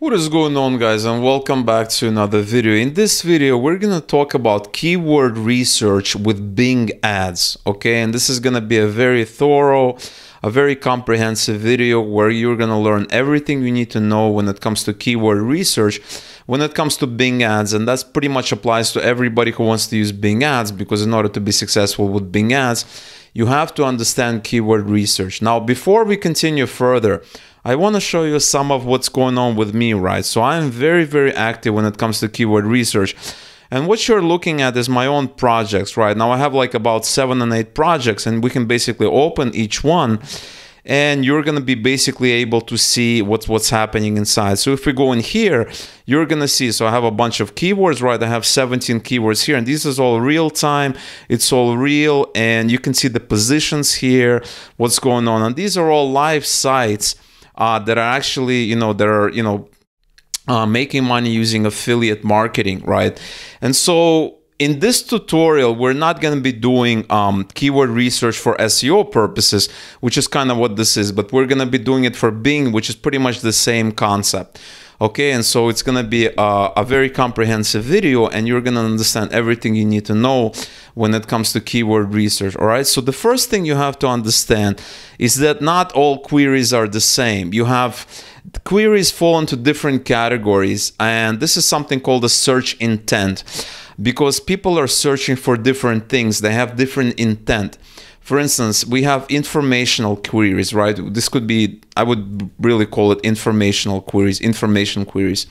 What is going on, guys, and welcome back to another video. In this video we're gonna talk about keyword research with Bing ads, okay? And this is gonna be a very thorough, a very comprehensive video where you're gonna learn everything you need to know when it comes to keyword research, when it comes to Bing ads. And that's pretty much applies to everybody who wants to use Bing ads, because in order to be successful with Bing ads, you have to understand keyword research. Now, before we continue further, I want to show you some of what's going on with me, right? So I'm very active when it comes to keyword research. And what you're looking at is my own projects, right? Now I have like about 7 and 8 projects, and we can basically open each one and you're going to be basically able to see what's happening inside. So if we go in here, you're going to see, so I have a bunch of keywords, right? I have 17 keywords here, and this is all real time. It's all real, and you can see the positions here, what's going on. And these are all live sites that are actually, making money using affiliate marketing, right? And so in this tutorial, we're not going to be doing keyword research for SEO purposes, which is kind of what this is, but we're going to be doing it for Bing, which is pretty much the same concept. Okay, and so it's going to be a very comprehensive video, and you're going to understand everything you need to know when it comes to keyword research. All right, so the first thing you have to understand is that not all queries are the same. You have queries fall into different categories, and this is something called a search intent, because people are searching for different things. They have different intent. For instance, we have informational queries, right? This could be, I would really call it informational queries, information queries.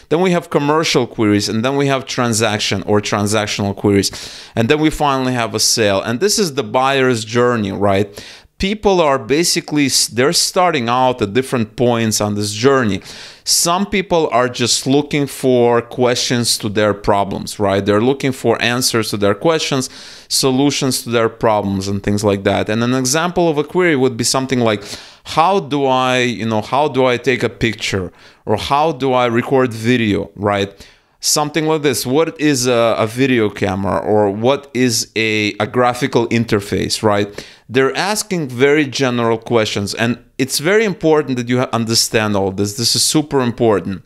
Then we have commercial queries, and then we have transaction or transactional queries. And then we finally have a sale. And this is the buyer's journey, right? People are basically, they're starting out at different points on this journey. Some people are just looking for questions to their problems, right? They're looking for answers to their questions, solutions to their problems, and things like that. And an example of a query would be something like, how do I take a picture? Or how do I record video, right? Something like this. What is a video camera, or what is a graphical interface, right? They're asking very general questions, and it's very important that you understand all this. This is super important,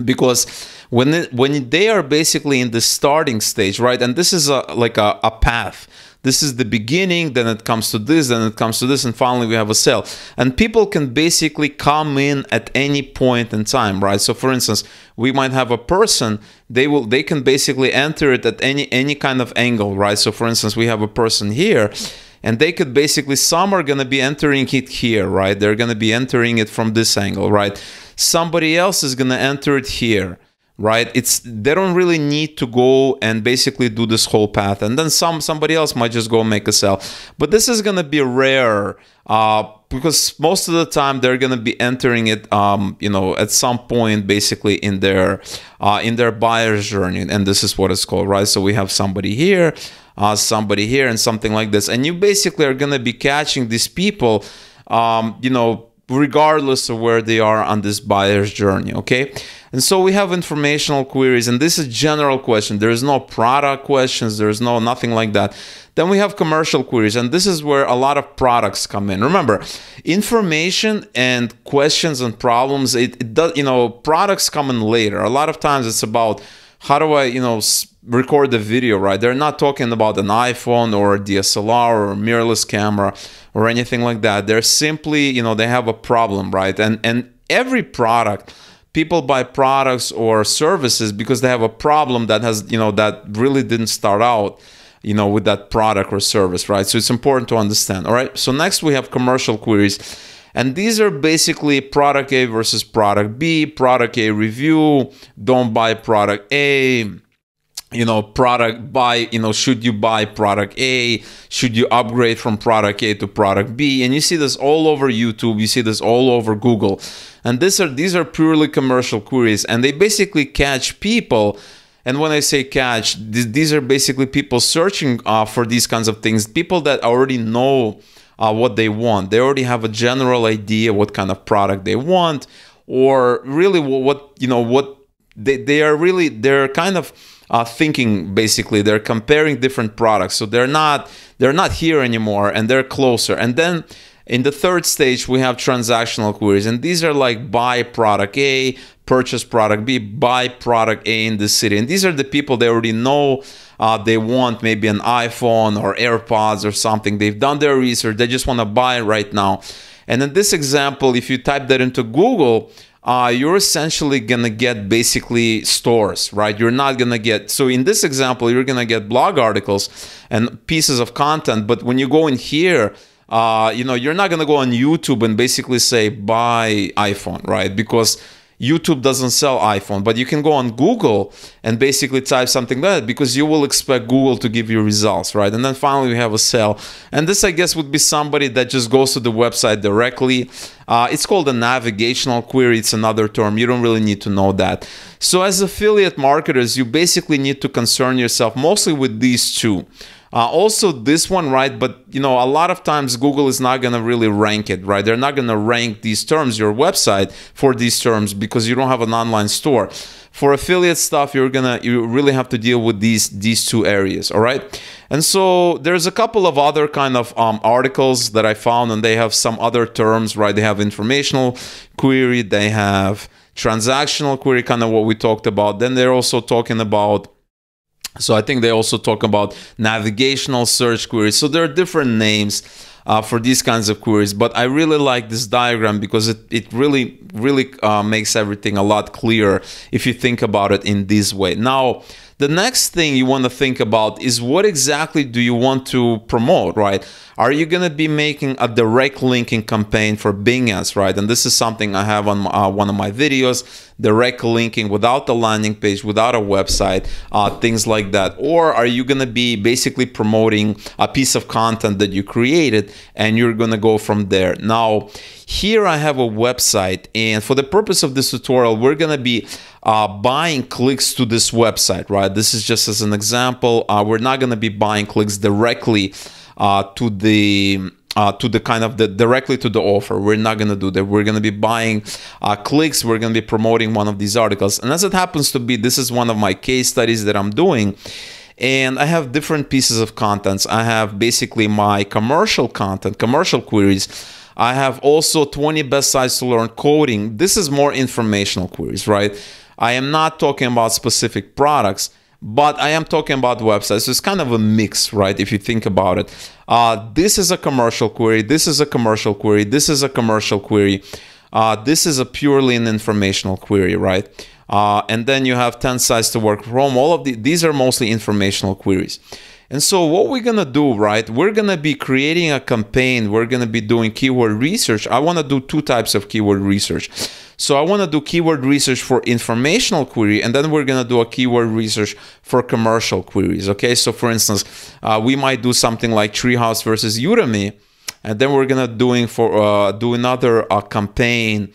because when they are basically in the starting stage, right? And this is like a path. This is the beginning, then it comes to this, then it comes to this, and finally we have a sale. And people can basically come in at any point in time, right? So for instance, we might have a person, they can basically enter it at any kind of angle, right? So for instance, we have a person here, and they could basically, some are going to be entering it here, right? They're going to be entering it from this angle, right? Somebody else is going to enter it here, right? They don't really need to go and basically do this whole path, and then somebody else might just go make a sale. But this is going to be rare, because most of the time they're going to be entering it, at some point basically in their buyer's journey, and this is what it's called, right? So we have somebody here, and something like this, and you basically are going to be catching these people, regardless of where they are on this buyer's journey, okay? And so we have informational queries, and this is general question. There is no product questions. There is nothing like that. Then we have commercial queries, and this is where a lot of products come in. Remember, information and questions and problems, it does, products come in later. A lot of times it's about, how do I, record the video, right? They're not talking about an iPhone or a DSLR or a mirrorless camera or anything like that. They're simply, they have a problem, right? And every product, people buy products or services because they have a problem that has, that really didn't start out, with that product or service, right? So it's important to understand. All right. So next we have commercial queries. And these are basically product A versus product B, product A review, don't buy product A, product buy, should you buy product A? Should you upgrade from product A to product B? And you see this all over YouTube, you see this all over Google. And these are purely commercial queries, and they basically catch people. And when I say catch, these are basically people searching for these kinds of things, people that already know what they want. They already have a general idea what kind of product they want, or really they're kind of thinking, basically they're comparing different products, so they're not here anymore, and they're closer. And then in the third stage we have transactional queries, and these are like buy product A, purchase product B, buy product A in this city. And these are the people they already know. They want maybe an iPhone or AirPods or something. They've done their research. They just want to buy it right now. And in this example, if you type that into Google, you're essentially going to get basically stores, right? You're not going to get, so in this example, you're going to get blog articles and pieces of content. But when you go in here, you're not going to go on YouTube and basically say buy iPhone, right? Because YouTube doesn't sell iPhone, but you can go on Google and basically type something like that, because you will expect Google to give you results, right? And then finally we have a sale. And this, I guess, would be somebody that just goes to the website directly. It's called a navigational query. It's another term. You don't really need to know that. So as affiliate marketers, you basically need to concern yourself mostly with these two. Also this one, right? But a lot of times Google is not going to really rank it, right? They're not going to rank these terms, your website, for these terms, because you don't have an online store. For affiliate stuff, you really have to deal with these two areas, all right? And so there's a couple of other kind of articles that I found, and they have some other terms, right? They have informational query, they have transactional query, kind of what we talked about. Then they're also talking about, so I think they also talk about navigational search queries. So there are different names for these kinds of queries, but I really like this diagram because it really makes everything a lot clearer if you think about it in this way. Now, the next thing you want to think about is what exactly do you want to promote, right? Are you going to be making a direct linking campaign for Bing ads, right? And this is something I have on one of my videos, direct linking without the landing page, without a website, things like that. Or are you going to be basically promoting a piece of content that you created and you're going to go from there? Now, here I have a website, and for the purpose of this tutorial, we're going to be buying clicks to this website, right? This is just as an example. We're not going to be buying clicks directly to the directly to the offer. We're not going to do that. We're going to be buying clicks. We're going to be promoting one of these articles. And as it happens to be, this is one of my case studies that I'm doing. And I have different pieces of contents. I have basically my commercial content, commercial queries. I have also 20 best sites to learn coding. This is more informational queries, right? I am not talking about specific products, but I am talking about websites. So it's kind of a mix, right? If you think about it. This is a commercial query. This is a commercial query. This is a commercial query. This is a purely an informational query, right? And then you have 10 sites to work from. All of these are mostly informational queries. And so what we're going to do, right, we're going to be creating a campaign. We're going to be doing keyword research. I want to do two types of keyword research. So I want to do keyword research for informational query, and then we're going to do a keyword research for commercial queries. Okay, so for instance, we might do something like Treehouse versus Udemy, and then we're going to do another campaign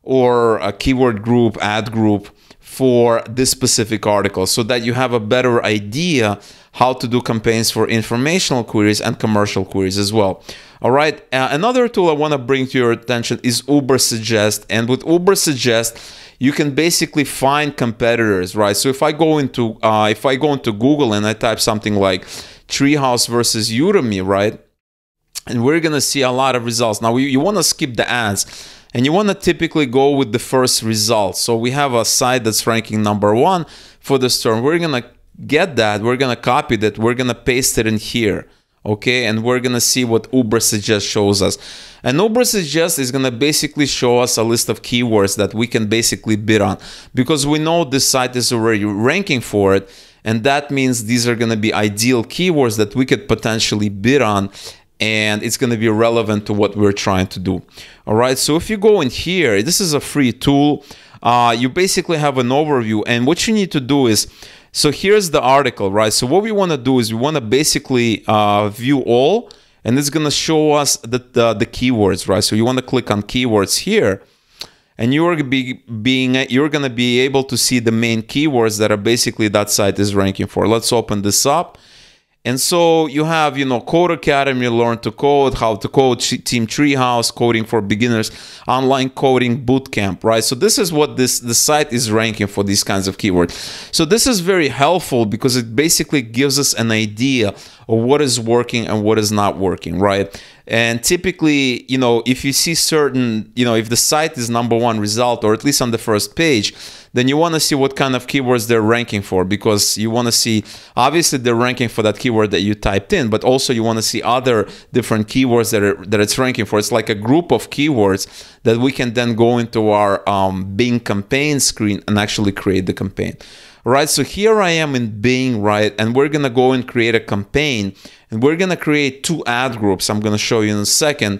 or a keyword group, ad group for this specific article, so that you have a better idea how to do campaigns for informational queries and commercial queries as well. All right, another tool I want to bring to your attention is Ubersuggest. And with Ubersuggest, you can basically find competitors, right? So if I go into Google and I type something like Treehouse versus Udemy, right, and we're gonna see a lot of results. Now you want to skip the ads, and you want to typically go with the first result. So we have a site that's ranking #1 for this term. We're gonna get that, we're gonna copy that, we're gonna paste it in here, okay? And we're gonna see what Ubersuggest shows us. And Ubersuggest is gonna basically show us a list of keywords that we can basically bid on, because we know this site is already ranking for it, and that means these are gonna be ideal keywords that we could potentially bid on, and it's going to be relevant to what we're trying to do. All right, so if you go in here, this is a free tool. You basically have an overview, and what you need to do is, so here's the article, right? So what we want to do is we want to basically view all, and it's going to show us the keywords, right? So you want to click on keywords here, and you're going to be able to see the main keywords that are basically that site is ranking for. Let's open this up. And so you have, Code Academy, Learn to Code, How to Code, Team Treehouse, Coding for Beginners, Online Coding Bootcamp, right? So this is what the site is ranking for, these kinds of keywords. So this is very helpful because it basically gives us an idea of what is working and what is not working, right? And typically, you know, if you see certain, you know, if the site is #1 result, or at least on the first page, then you want to see what kind of keywords they're ranking for, because you want to see, obviously they're ranking for that keyword that you typed in, but also you want to see other different keywords that it's ranking for. It's like a group of keywords that we can then go into our Bing campaign screen and actually create the campaign. Right, so here I am in Bing, right, and we're gonna go and create a campaign, and we're gonna create 2 ad groups. I'm gonna show you in a second,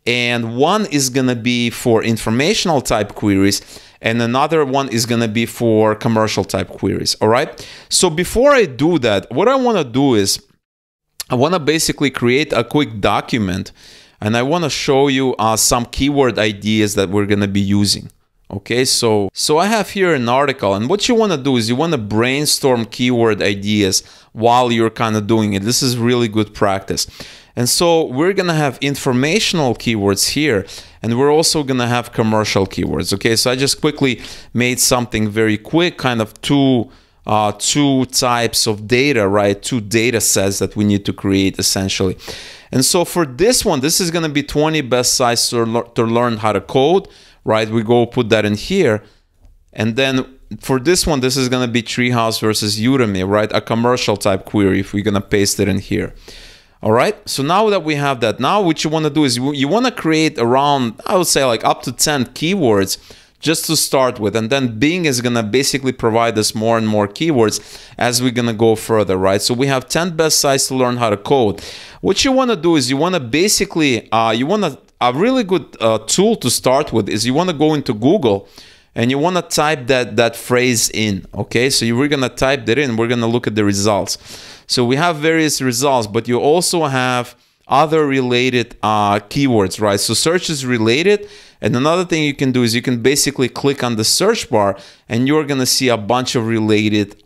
and one is gonna be for informational type queries, and another one is gonna be for commercial type queries. All right, so before I do that, what I want to do is I want to basically create a quick document, and I want to show you some keyword ideas that we're gonna be using. Okay, so I have here an article, and what you want to do is you want to brainstorm keyword ideas while you're kind of doing it. This is really good practice. And so we're going to have informational keywords here, and we're also going to have commercial keywords. Okay, so I just quickly made something very quick, kind of two types of data, right? 2 data sets that we need to create essentially. And so for this one, this is going to be 20 best sites to learn how to code. Right, we go put that in here, and then for this one, this is going to be Treehouse versus Udemy, right? A commercial type query if we're going to paste it in here. All right, so now that we have that, now what you want to do is you want to create around, I would say like up to 10 keywords just to start with, and then Bing is going to basically provide us more and more keywords as we're going to go further, right? So we have 10 best sites to learn how to code. What you want to do is you want to basically, a really good tool to start with is you want to go into Google and you want to type that phrase in. Okay, so we're going to type that in. We're going to look at the results. So we have various results, but you also have other related keywords, right? So search is related. And another thing you can do is you can basically click on the search bar and you're going to see a bunch of related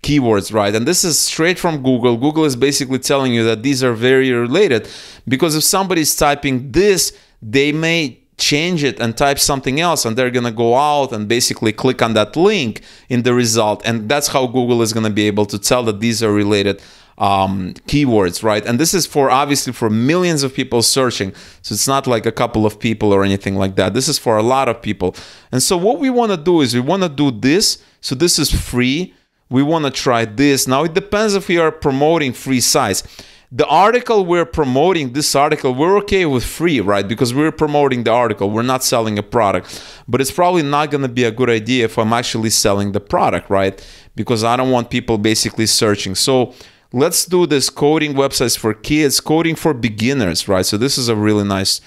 keywords, right? And this is straight from Google. Google is basically telling you that these are very related, because if somebody's typing this, they may change it and type something else, and they're going to go out and basically click on that link in the result. And that's how Google is going to be able to tell that these are related keywords, right? And this is for obviously for millions of people searching. So it's not like a couple of people or anything like that. This is for a lot of people. And so what we want to do is we want to do this. So this is free. We want to try this. Now it depends if we are promoting free sites. The article we're promoting, this article, we're okay with free, right? Because we're promoting the article. We're not selling a product. But it's probably not going to be a good idea if I'm actually selling the product, right? Because I don't want people basically searching. So let's do this coding websites for kids, coding for beginners, right? So this is a really nice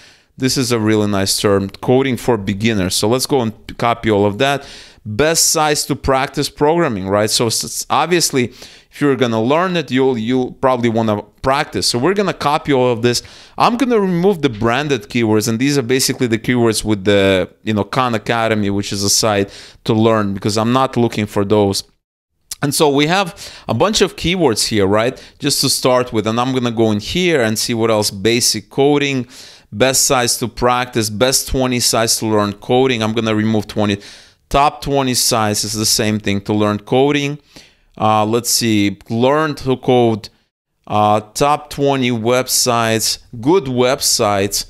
term, coding for beginners. So let's go and copy all of that. Best sites to practice programming, right? So it's obviously, if you're going to learn it, you'll probably want to practice. So we're going to copy all of this. I'm going to remove the branded keywords, and these are basically the keywords with the, Khan Academy, which is a site to learn, because I'm not looking for those. And so we have a bunch of keywords here, right? Just to start with, and I'm going to go in here and see what else. Basic coding, best sites to practice, best 20 sites to learn coding. I'm going to remove 20. Top 20 sites is the same thing to learn coding. Let's see, learn to code, top 20 websites, good websites,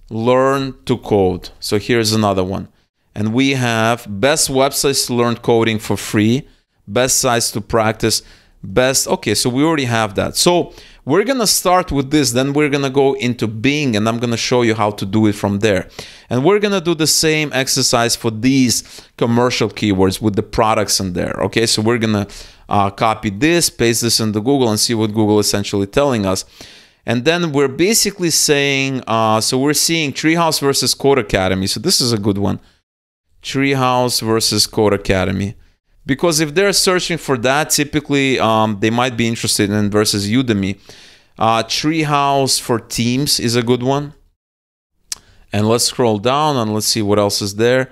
learn to code. So here's another one. And we have best websites to learn coding for free, best sites to practice, best. Okay, so we already have that. So we're going to start with this, then we're going to go into Bing, and I'm going to show you how to do it from there. And we're going to do the same exercise for these commercial keywords with the products in there. Okay, so we're going to copy this, paste this into Google, and see what Google is essentially telling us. And then we're basically saying, so we're seeing Treehouse versus Code Academy. So this is a good one. Treehouse versus Code Academy. Because if they're searching for that, typically they might be interested in versus Udemy. Treehouse for Teams is a good one. And let's scroll down and let's see what else is there.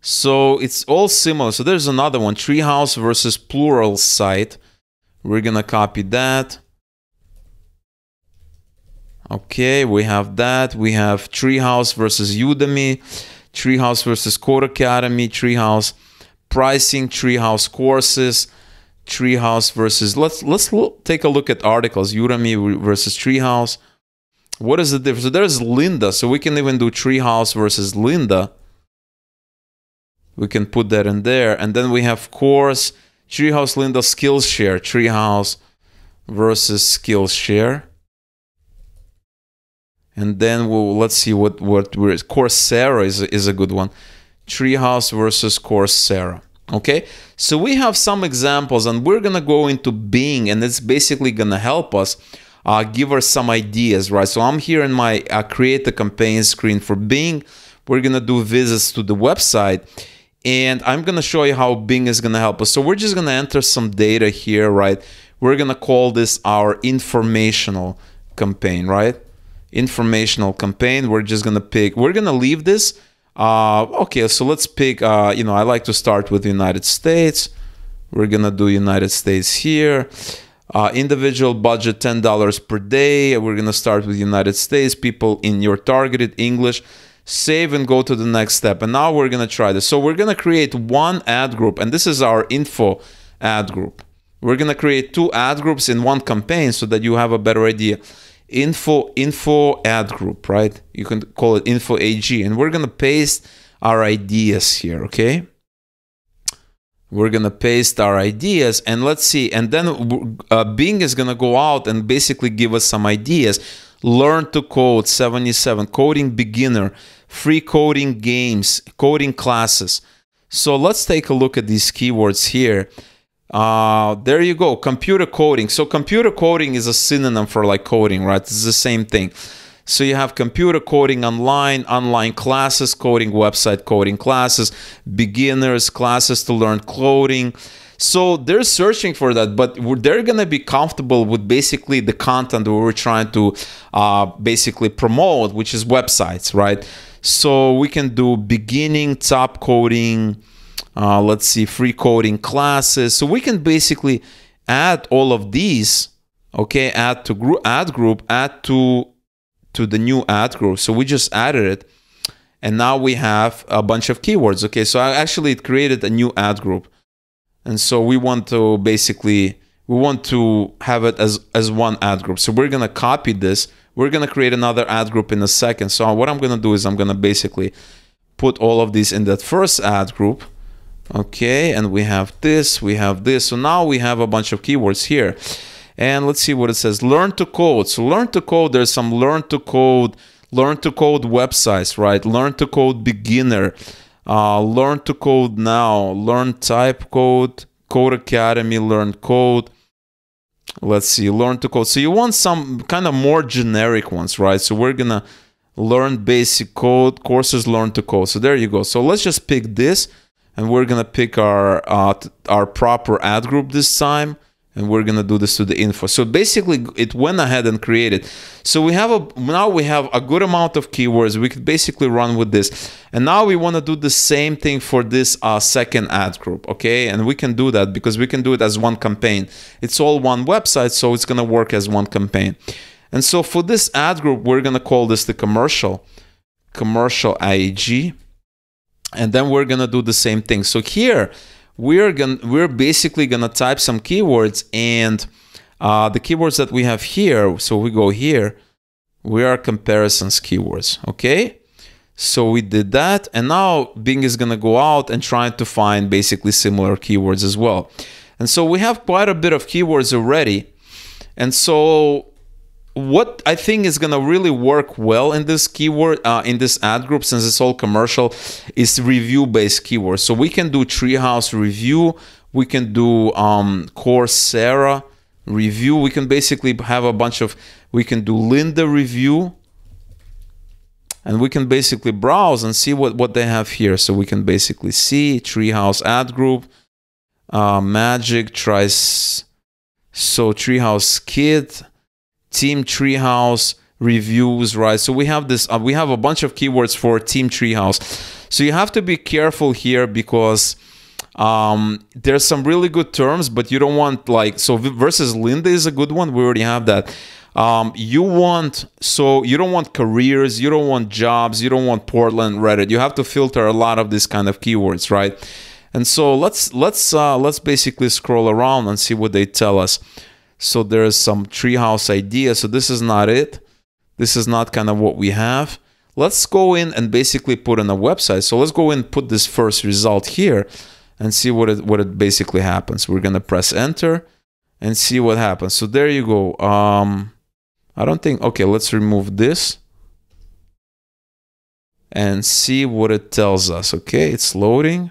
So it's all similar. So there's another one, Treehouse versus Plural Site. We're going to copy that. Okay, we have that. We have Treehouse versus Udemy, Treehouse versus Code Academy, Treehouse pricing, Treehouse courses, Treehouse versus, let's take a look at articles, Udemy versus Treehouse. What is the difference? So there's Linda. So we can even do Treehouse versus Linda. We can put that in there. And then we have course, Treehouse, Linda, Skillshare. Treehouse versus Skillshare. And then let's see what Coursera is a good one. Treehouse versus Coursera. Okay, so we have some examples, and we're gonna go into Bing, and it's basically gonna help us give us some ideas, right? So I'm here in my create a campaign screen for Bing. We're gonna do visits to the website, and I'm gonna show you how Bing is gonna help us. So we're just gonna enter some data here, right? We're gonna call this our informational campaign, right? Informational campaign. We're just gonna pick. We're gonna leave this. Okay, so let's pick, I like to start with the United States. We're gonna do United States here. Individual budget $10 per day. We're gonna start with United States, people in your targeted English. Save and go to the next step. And now we're gonna try this. So we're gonna create one ad group, and this is our info ad group. We're gonna create 2 ad groups in one campaign so that you have a better idea. Info ad group, right? You can call it info AG, and we're gonna paste our ideas here. Okay, we're gonna paste our ideas, and let's see. And then Bing is gonna go out and basically give us some ideas. Learn to code 77, coding beginner, free coding games, coding classes. So let's take a look at these keywords here. There you go, computer coding. So computer coding is a synonym for like coding, right? It's the same thing. So you have computer coding online classes, coding website, coding classes, beginners, classes to learn coding. So they're searching for that, but they're going to be comfortable with basically the content that we're trying to basically promote, which is websites, right? So we can do beginning, top coding, let's see, free coding classes. So we can basically add all of these, okay, add to ad group, add to the new ad group. So we just added it, and now we have a bunch of keywords. Okay, so it created a new ad group, and so we want to basically have it as one ad group. So we're gonna copy this. We're gonna create another ad group in a second. So what I'm gonna do is I'm gonna basically put all of these in that first ad group. Okay, and we have this, we have this. So now we have a bunch of keywords here. And let's see what it says. Learn to code. So learn to code, there's some learn to code websites, right? Learn to code beginner, learn to code now, learn type code, Code Academy, learn code. Let's see, learn to code. So you want some kind of more generic ones, right? So we're gonna learn basic code, courses, learn to code. So there you go. So let's just pick this, and we're gonna pick our proper ad group this time, and we're gonna do this to the info. So basically, it went ahead and created. So now we have a good amount of keywords. We could basically run with this, and now we want to do the same thing for this second ad group, okay? And we can do that because we can do it as one campaign. It's all one website, so it's gonna work as one campaign. And so for this ad group, we're gonna call this the commercial IAG. And then we're gonna do the same thing. So here we're basically gonna type some keywords, and the keywords that we have here. So we go here. We are comparisons keywords. Okay. So we did that, and now Bing is gonna go out and try to find basically similar keywords as well. And so we have quite a bit of keywords already. And so what I think is gonna really work well in this keyword, in this ad group, since it's all commercial, is review-based keywords. So we can do Treehouse review, we can do Coursera review, we can basically have a bunch of, we can do Linda review, and we can basically browse and see what they have here. So we can basically see Treehouse ad group, Magic tries, so Treehouse Kid, Team Treehouse reviews, right? So we have this, we have a bunch of keywords for Team Treehouse. So you have to be careful here because there's some really good terms, but you don't want so versus Linda is a good one. We already have that. You don't want careers, you don't want jobs, you don't want Portland, Reddit. You have to filter a lot of these kind of keywords, right? And so let's basically scroll around and see what they tell us. So there's some Treehouse idea. So this is not it. This is not kind of what we have. Let's go in and basically put in a website. So let's go in and put this first result here and see what it basically happens. We're gonna press enter and see what happens. So there you go. I don't think, okay, let's remove this and see what it tells us. Okay, it's loading.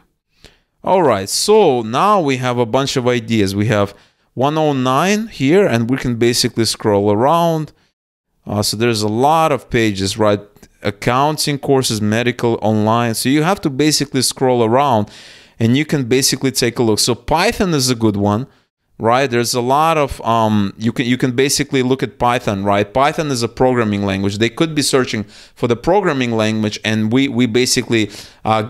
All right, so now we have a bunch of ideas. We have 109 here, and we can basically scroll around. So there's a lot of pages, right? Accounting courses, medical, online. So you have to basically scroll around and you can basically take a look. So Python is a good one, right? There's a lot of, you can basically look at Python, right? Python is a programming language. They could be searching for the programming language, and we basically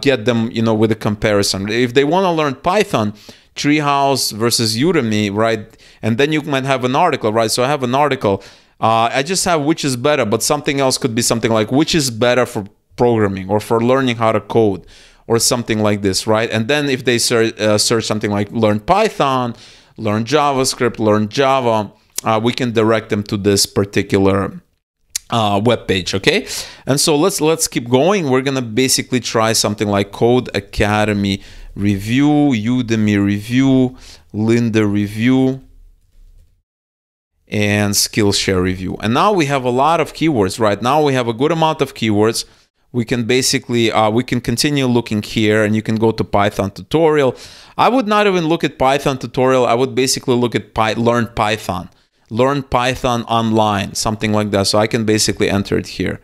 get them, you know, with a comparison. If they want to learn Python, Treehouse versus Udemy, right? And then you might have an article, right? So I have an article. I just have which is better, but something else could be something like which is better for programming or for learning how to code or something like this, right? And then if they search something like learn Python, learn JavaScript, learn Java, we can direct them to this particular web page, okay? And so let's keep going. We're gonna basically try something like Code Academy review, Udemy review, Lynda review, and Skillshare review. And now we have a lot of keywords, right? Now we have a good amount of keywords. We can basically, we can continue looking here, and you can go to Python tutorial. I would not even look at Python tutorial. I would basically look at learn Python online, something like that. So I can basically enter it here.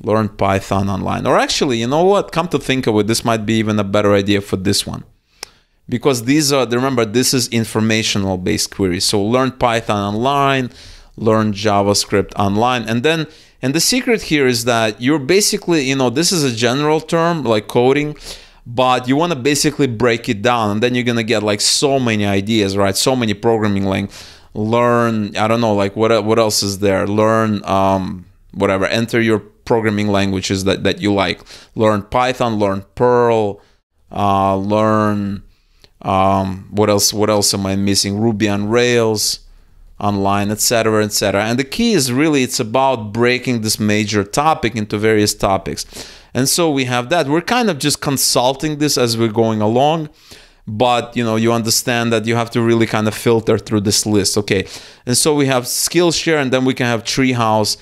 Learn Python online. Or actually, you know what? Come to think of it, this might be even a better idea for this one. Because these are, remember, this is informational based queries. So learn Python online, learn JavaScript online. And the secret here is that you're basically, you know, this is a general term like coding, but you want to basically break it down, and then you're going to get like so many ideas, right? So many programming languages. Learn, I don't know, like what else is there? Learn, whatever, enter your programming languages that you like. Learn Python, learn Perl, learn, what else am I missing? Ruby on Rails, online, etc., etc. And the key is really, it's about breaking this major topic into various topics. And so we have that. We're kind of just consulting this as we're going along, but you know, you understand that you have to really kind of filter through this list. Okay, and so we have Skillshare, and then we can have Treehouse,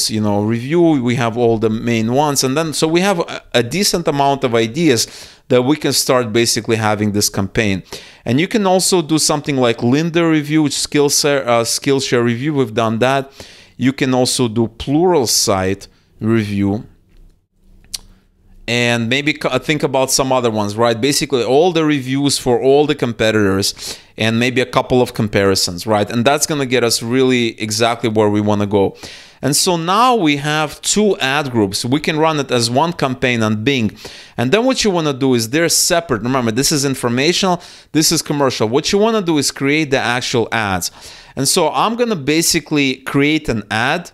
you know, review. We have all the main ones, and then so we have a decent amount of ideas that we can start basically having this campaign. And you can also do something like Lynda review, Skillshare review. We've done that. You can also do Pluralsight review, and maybe think about some other ones, right? Basically all the reviews for all the competitors, and maybe a couple of comparisons, right? And that's going to get us really exactly where we want to go. And so now we have two ad groups. We can run it as one campaign on Bing. And then what you want to do is they're separate. Remember, this is informational, this is commercial. What you want to do is create the actual ads. And so I'm going to basically create an ad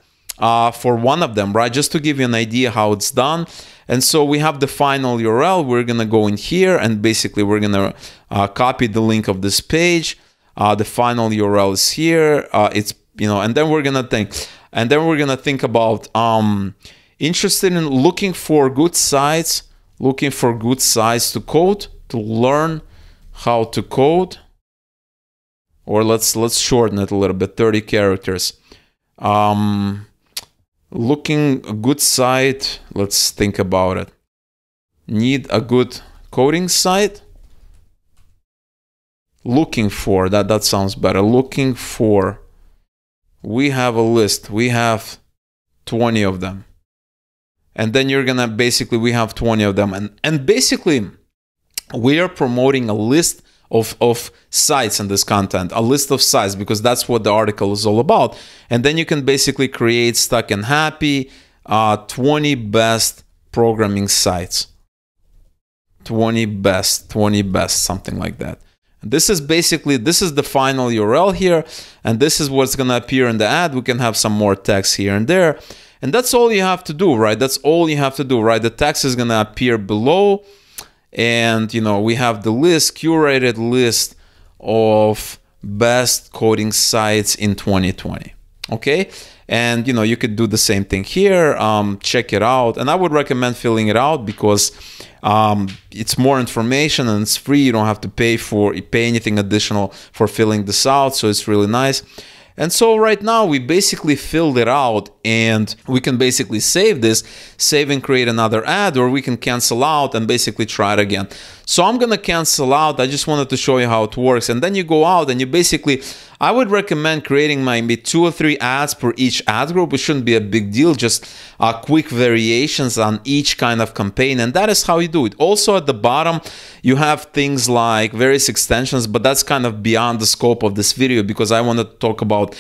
for one of them, right? Just to give you an idea how it's done. And so we have the final URL. We're going to go in here, and basically we're going to copy the link of this page. The final URL is here. It's, you know, and then we're going to think about interested in looking for good sites, to code, to learn how to code. Or let's shorten it a little bit, 30 characters. Looking a good site, let's think about it. Need a good coding site. Looking for, that sounds better. Looking for, we have a list. We have 20 of them. And then you're gonna basically, we have 20 of them. And basically, we are promoting a list of sites in this content, a list of sites, because that's what the article is all about. And then you can basically create stuck and happy, 20 best programming sites, 20 best, something like that. And this is basically, this is the final URL here, and this is what's going to appear in the ad. We can have some more text here and there, and that's all you have to do, right? That's all you have to do, right? The text is going to appear below. And, you know, we have the list, curated list of best coding sites in 2020. Okay, and you could do the same thing here. Check it out, and I would recommend filling it out because it's more information and it's free. You don't have to pay anything additional for filling this out, so it's really nice. And so right now we basically filled it out, and we can basically save this, save and create another ad, or we can cancel out and basically try it again. So I'm gonna cancel out. I just wanted to show you how it works. And then you go out and you basically, I would recommend creating maybe 2 or 3 ads per each ad group. It shouldn't be a big deal, just quick variations on each kind of campaign. And that is how you do it. Also at the bottom, you have things like various extensions, but that's kind of beyond the scope of this video because I want to talk about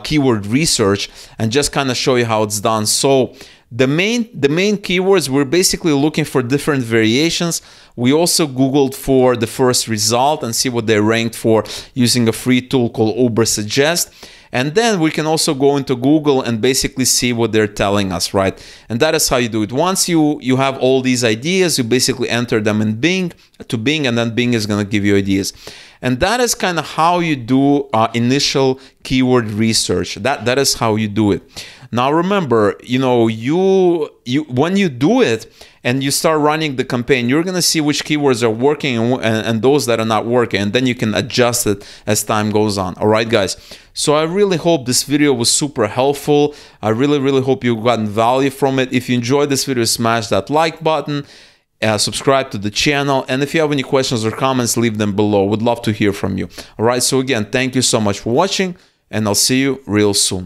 keyword research and just kind of show you how it's done. So the main keywords, we're basically looking for different variations. We also Googled for the first result and see what they ranked for using a free tool called Ubersuggest. And then we can also go into Google and basically see what they're telling us, right? And that is how you do it. Once you have all these ideas, you basically enter them in Bing, and then Bing is going to give you ideas. And that is kind of how you do initial keyword research. That is how you do it. Now remember, when you do it and you start running the campaign, you're going to see which keywords are working and those that are not working, and then you can adjust it as time goes on. All right, guys. So I really hope this video was super helpful. I really hope you've gotten value from it. If you enjoyed this video, smash that like button. Subscribe to the channel, and if you have any questions or comments, leave them below. Would love to hear from you. All right, so again, thank you so much for watching, and I'll see you real soon.